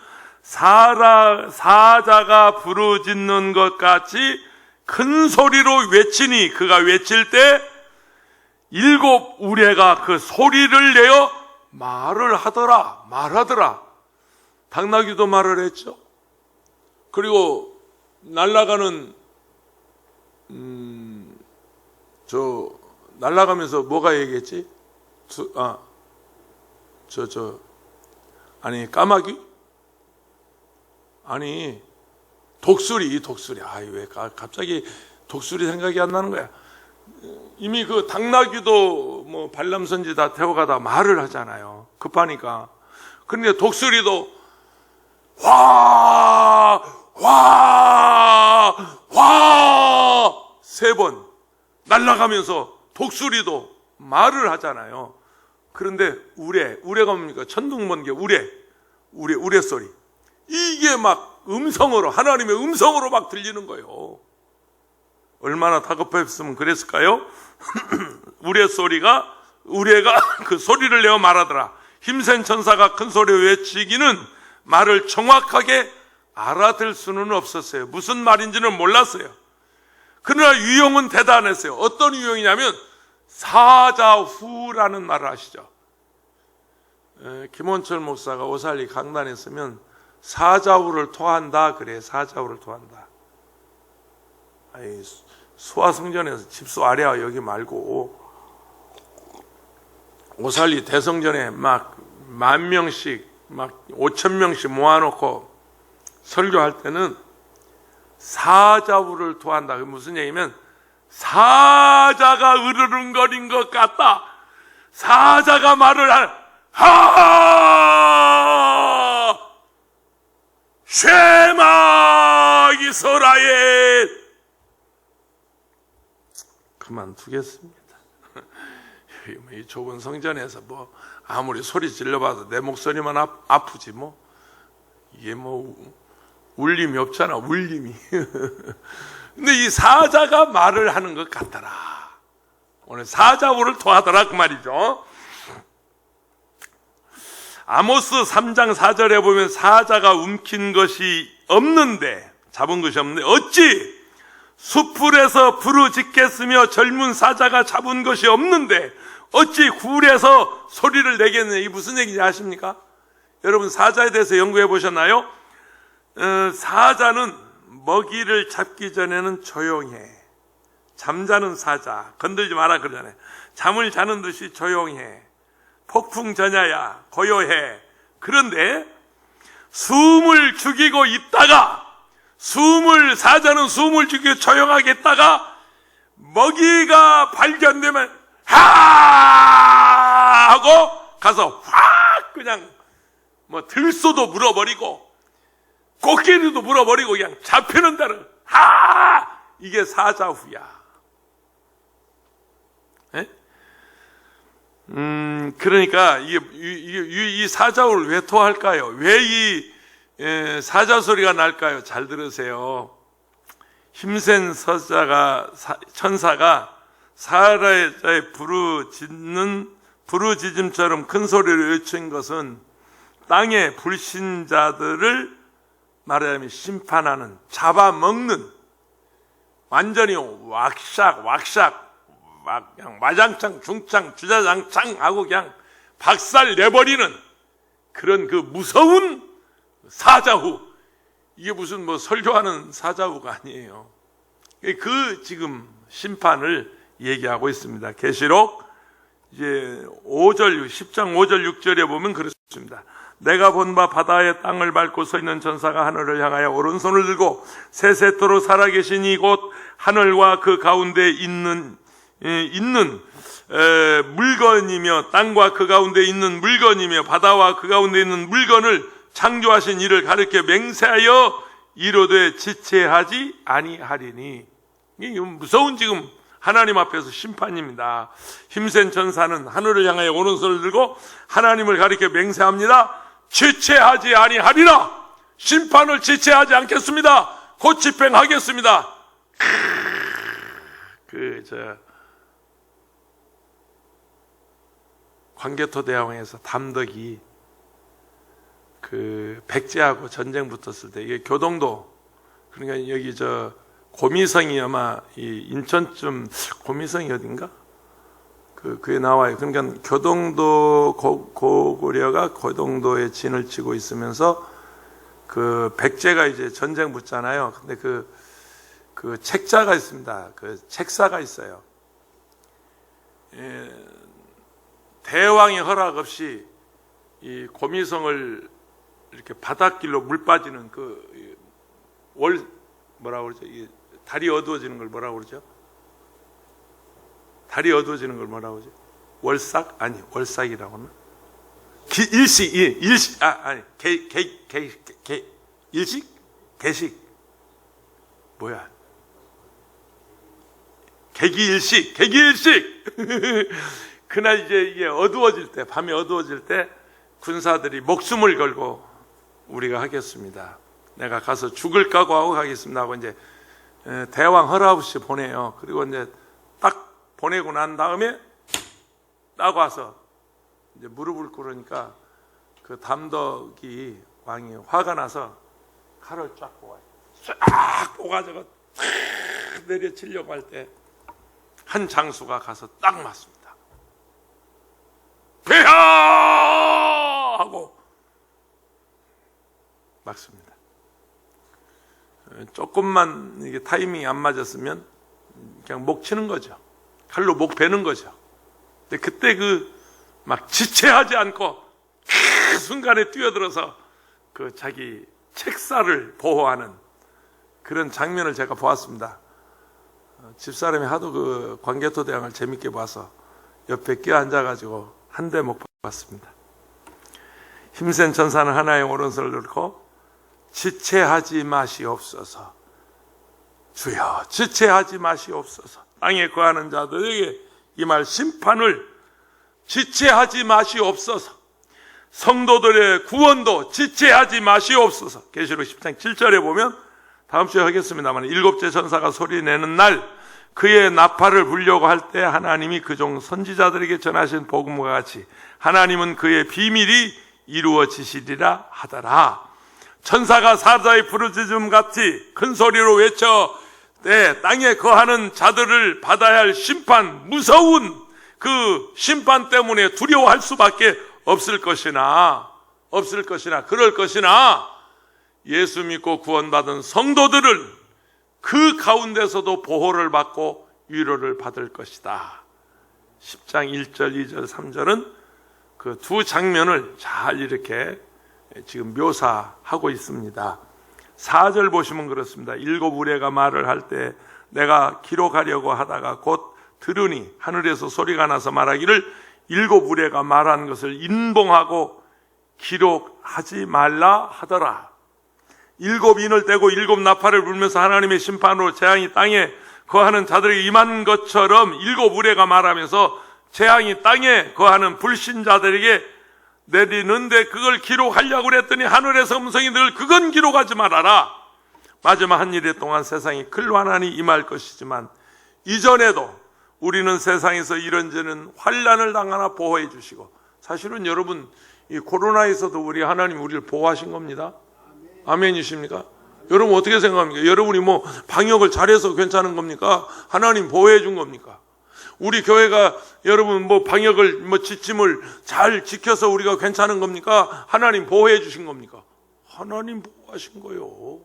A: 사자가 부르짖는 것 같이 큰 소리로 외치니, 그가 외칠 때 7 우레가 그 소리를 내어 말하더라. 당나귀도 말을 했죠. 그리고 날아가는 날아가면서 뭐가 얘기했지? 까마귀? 아니, 독수리. 왜 갑자기 독수리 생각이 안 나는 거야? 이미 그 당나귀도 뭐 발람선지 다 태워가다 말을 하잖아요. 급하니까. 그런데 독수리도 화 3번 날아가면서 독수리도 말을 하잖아요. 그런데 우레가 뭡니까? 천둥번개 우레 소리. 이게 막 음성으로, 하나님의 음성으로 막 들리는 거예요. 얼마나 다급했으면 그랬을까요? 우레가 그 소리를 내어 말하더라. 힘센 천사가 큰 소리로 외치기는 말을 정확하게 알아들 수는 없었어요. 무슨 말인지는 몰랐어요. 그러나 유형은 대단했어요. 어떤 유형이냐면 사자후라는 말을 아시죠? 김원철 목사가 오살리 강단에 있으면 사자후를 토한다 그래. 사자후를 토한다. 아니, 소아성전에서 집소 아래와 여기 말고 오살리 대성전에 막 10,000명씩 막 5,000명씩 모아놓고 설교할 때는 사자후를 토한다. 그게 무슨 얘기냐면 사자가 으르렁거린 것 같다. 사자가 말을 쉐마 이스라엘. 그만두겠습니다. 이 좁은 성전에서 뭐 아무리 소리 질러봐도 내 목소리만 아프지 뭐. 이게 뭐 울림이 없잖아. 울림이. 근데 이 사자가 말을 하는 것 같더라. 오늘 사자후를 토하더라 그 말이죠. 아모스 3장 4절에 보면 사자가 움킨 것이 없는데, 잡은 것이 없는데 어찌 수풀에서 부르짖겠으며 젊은 사자가 잡은 것이 없는데 어찌 굴에서 소리를 내겠느냐. 이게 무슨 얘기인지 아십니까? 여러분 사자에 대해서 연구해 보셨나요? 사자는 먹이를 잡기 전에는 조용해. 잠자는 사자 건들지 마라 그러잖아요. 잠을 자는 듯이 조용해. 폭풍전야야 고요해. 그런데 숨을 죽이고 있다가 사자는 숨을 죽이고 조용하게 있다가 먹이가 발견되면 하 하고 가서 확 그냥 뭐 들소도 물어버리고 코끼리도 물어버리고 그냥 잡히는 대로 하. 이게 사자후야. 에? 그러니까 이 사자후를 왜 토할까요? 왜 이 사자 소리가 날까요? 잘 들으세요. 힘센 천사가 사자의 부르짖음처럼 큰 소리를 외친 것은 땅의 불신자들을 말하자면 심판하는, 잡아먹는, 완전히 왁샥 그냥 와장창 중창 주자장창 하고 그냥 박살 내버리는 그런 그 무서운 사자후. 이게 무슨 뭐 설교하는 사자후가 아니에요. 그 지금 심판을 얘기하고 있습니다. 계시록 이제 10장 5절 6절에 보면 그렇습니다. 내가 본 바 바다의 땅을 밟고 서 있는 천사가 하늘을 향하여 오른손을 들고 세세토록 살아계신 이곳 하늘과 그 가운데 있는 있는 물건이며 땅과 그 가운데 있는 물건이며 바다와 그 가운데 있는 물건을 창조하신 이를 가르쳐 맹세하여 이르되 지체하지 아니하리니. 이게 무서운 지금 하나님 앞에서 심판입니다. 힘센 전사는 하늘을 향하여 오른손을 들고 하나님을 가리켜 맹세합니다. 지체하지 아니하리라. 심판을 지체하지 않겠습니다. 곧 집행하겠습니다. 광개토대왕에서 담덕이 백제하고 전쟁 붙었을 때, 이게 교동도, 그러니까 여기 고미성이 아마 이 인천쯤 고미성이 어딘가? 그게 나와요. 그러니까 교동도 고구려가 교동도에 진을 치고 있으면서 백제가 이제 전쟁 붙잖아요. 근데 그 책자가 있습니다. 그 책사가 있어요. 대왕의 허락 없이 이 고미성을 이렇게 바닷길로 물 빠지는 뭐라고 그러죠? 달이 어두워지는 걸 뭐라고 그러죠? 달이 어두워지는 걸 뭐라고 그러죠? 월삭? 아니, 월삭이라고 하나? 일식? 일식? 개식? 뭐야? 개기일식! 그날 이게 어두워질 때, 밤이 어두워질 때 군사들이 목숨을 걸고 우리가 하겠습니다. 내가 가서 죽을 각오하고 가겠습니다 하고 이제 대왕 허락 없이 보내요. 그리고 이제 딱 보내고 난 다음에 딱 와서 이제 무릎을 꿇으니까 그 담덕이 왕이 화가 나서 칼을 쫙 뽑아요. 쫙 뽑아가지고 내려치려고 할 때 한 장수가 가서 딱 맞습니다. 폐하! 하고 막습니다. 조금만 이게 타이밍이 안 맞았으면 그냥 목 치는 거죠. 칼로 목 베는 거죠. 근데 그때 막 지체하지 않고 그 순간에 뛰어들어서 자기 책사를 보호하는 그런 장면을 제가 보았습니다. 집사람이 하도 광개토대왕을 재밌게 봐서 옆에 껴앉아가지고 한 대 못 봤습니다. 힘센 전사는 하나의 오른손을 들고 지체하지 마시옵소서. 주여, 지체하지 마시옵소서. 땅에 거하는 자들에게 이 말 심판을 지체하지 마시옵소서. 성도들의 구원도 지체하지 마시옵소서. 계시록 10장 7절에 보면, 다음 주에 하겠습니다만, 일곱째 전사가 소리내는 날 그의 나팔을 불려고 할 때 하나님이 그종 선지자들에게 전하신 복음과 같이 하나님은 그의 비밀이 이루어지시리라 하더라. 천사가 사자의 부르짖음 같이 큰 소리로 외쳐 땅에 거하는 자들을 받아야 할 심판, 무서운 그 심판 때문에 두려워할 수밖에 없을 것이나 그럴 것이나 예수 믿고 구원받은 성도들을 그 가운데서도 보호를 받고 위로를 받을 것이다. 10장 1절, 2절, 3절은 그 두 장면을 잘 이렇게 지금 묘사하고 있습니다. 4절 보시면 그렇습니다. 일곱 우레가 말을 할 때 내가 기록하려고 하다가 곧 들으니 하늘에서 소리가 나서 말하기를 일곱 우레가 말한 것을 인봉하고 기록하지 말라 하더라. 일곱 인을 떼고 일곱 나팔을 불면서 하나님의 심판으로 재앙이 땅에 거하는 자들에게 임한 것처럼 일곱 우레가 말하면서 재앙이 땅에 거하는 불신자들에게 내리는데 그걸 기록하려고 그랬더니 하늘에서 음성이 늘 그건 기록하지 말아라. 마지막 한 일에 동안 세상이 클환난이 임할 것이지만 이전에도 우리는 세상에서 이런저런 환난을 당하나 보호해 주시고, 사실은 여러분 이 코로나에서도 하나님 우리를 보호하신 겁니다. 아멘이십니까? 여러분 어떻게 생각합니까? 여러분이 방역을 잘해서 괜찮은 겁니까? 하나님 보호해 준 겁니까? 우리 교회가 여러분 방역을 지침을 잘 지켜서 우리가 괜찮은 겁니까? 하나님 보호해 주신 겁니까? 하나님 보호하신 거요.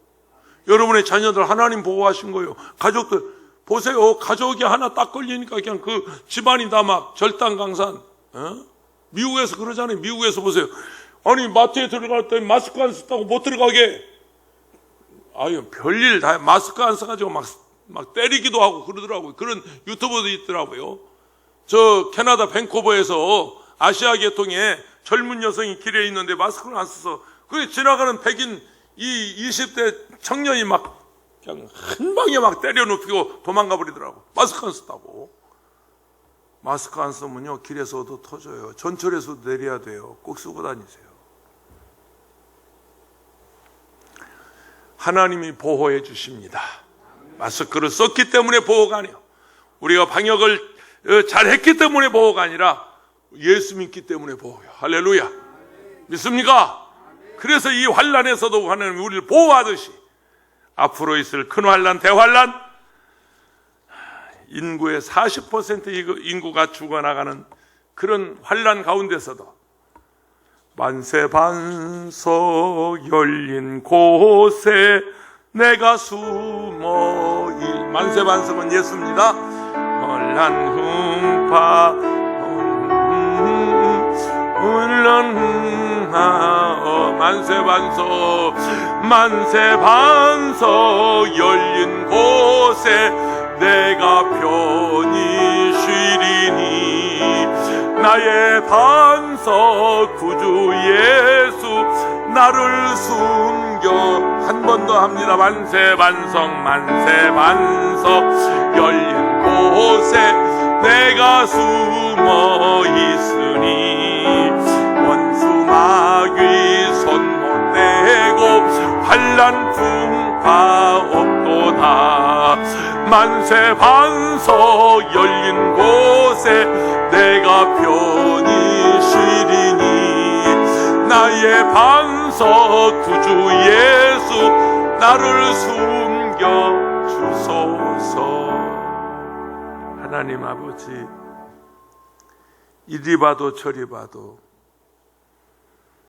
A: 여러분의 자녀들 하나님 보호하신 거요. 가족들 보세요. 가족이 하나 딱 걸리니까 그냥 그 집안이 다 막 절단강산. 미국에서 그러잖아요. 미국에서 보세요. 아니 마트에 들어갈 때 마스크 안 썼다고 못 들어가게. 아유 별일 다 마스크 안 써가지고 막 막 때리기도 하고 그러더라고요. 그런 유튜버도 있더라고요. 저 캐나다 밴쿠버에서 아시아 계통에 젊은 여성이 길에 있는데 마스크를 안 써서 그 지나가는 백인 이 20대 청년이 막 그냥 한 방에 막 때려 눕히고 도망가 버리더라고. 마스크 안 썼다고. 마스크 안 쓰면요 길에서도 터져요. 전철에서도 내려야 돼요. 꼭 쓰고 다니세요. 하나님이 보호해 주십니다. 마스크를 썼기 때문에 보호가 아니에요. 우리가 방역을 잘했기 때문에 보호가 아니라 예수 믿기 때문에 보호해요. 할렐루야. 믿습니까? 그래서 이 환난에서도 하나님이 우리를 보호하듯이 앞으로 있을 큰 환난, 대환난, 인구의 40% 인구가 죽어나가는 그런 환난 가운데서도 만세반석 열린 곳에 내가 숨어 만세반석은 예수입니다. 혼란 흥파 만세반석 열린 곳에 내가 편히 쉬리니 나의 반석 구주 예수 나를 숨겨 한 번 더 합니다. 만세반석 열린 곳에 내가 숨어 있으니 원수 마귀 손 못 대고 환난 풍파 없도다. 만세반석 열린 곳에 내가 편히 쉬리니 나의 반석 구주 예수 나를 숨겨 주소서. 하나님 아버지, 이리 봐도 저리 봐도